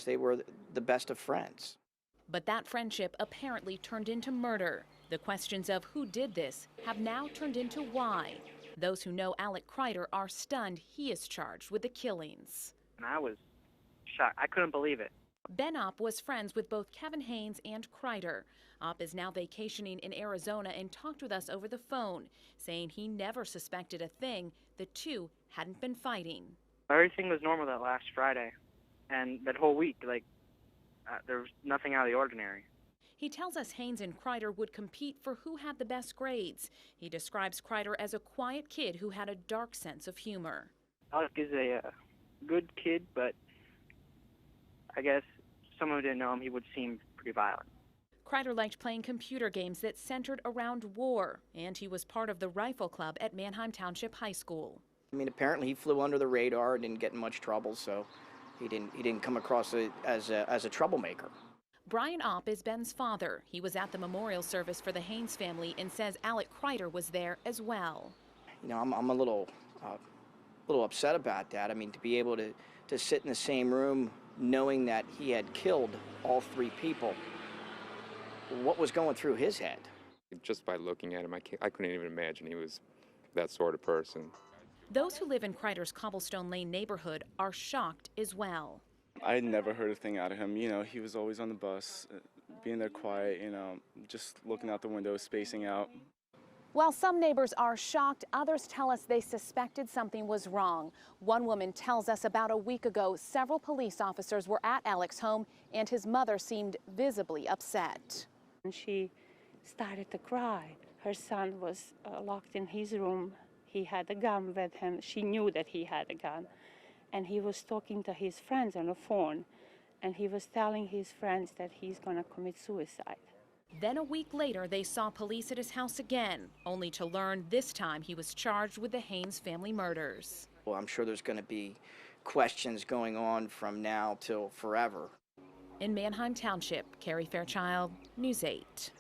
They were the best of friends. But that friendship apparently turned into murder. The questions of who did this have now turned into why. Those who know Alec Kreider are stunned he is charged with the killings. And I was shocked. I couldn't believe it. Ben Opp was friends with both Kevin Haynes and Kreider. Opp is now vacationing in Arizona and talked with us over the phone, saying he never suspected a thing. The two hadn't been fighting. Everything was normal that last Friday, and that whole week, there was nothing out of the ordinary. He tells us Haynes and Kreider would compete for who had the best grades. He describes Kreider as a quiet kid who had a dark sense of humor. Alec is a good kid, but I guess someone who didn't know him, he would seem pretty violent. Kreider liked playing computer games that centered around war, and he was part of the rifle club at Manheim Township High School. I mean, apparently he flew under the radar and didn't get in much trouble, so he didn't come across as a troublemaker. Brian Opp is Ben's father. He was at the memorial service for the Haynes family and says Alec Kreider was there as well. You know, I'm a little upset about that. I mean, to be able to sit in the same room knowing that he had killed all three people, what was going through his head? Just by looking at him, I couldn't even imagine he was that sort of person. Those who live in Kreider's Cobblestone Lane neighborhood are shocked as well. I never heard a thing out of him. You know, he was always on the bus, being there quiet, you know, just looking out the window, spacing out. While some neighbors are shocked, others tell us they suspected something was wrong. One woman tells us about a week ago, several police officers were at Alec's home and his mother seemed visibly upset. And she started to cry. Her son was locked in his room. He had a gun with him. She knew that he had a gun. And he was talking to his friends on the phone. And he was telling his friends that he's going to commit suicide. Then a week later, they saw police at his house again, only to learn this time he was charged with the Haynes family murders. Well, I'm sure there's going to be questions going on from now till forever. In Manheim Township, Carrie Fairchild, News 8.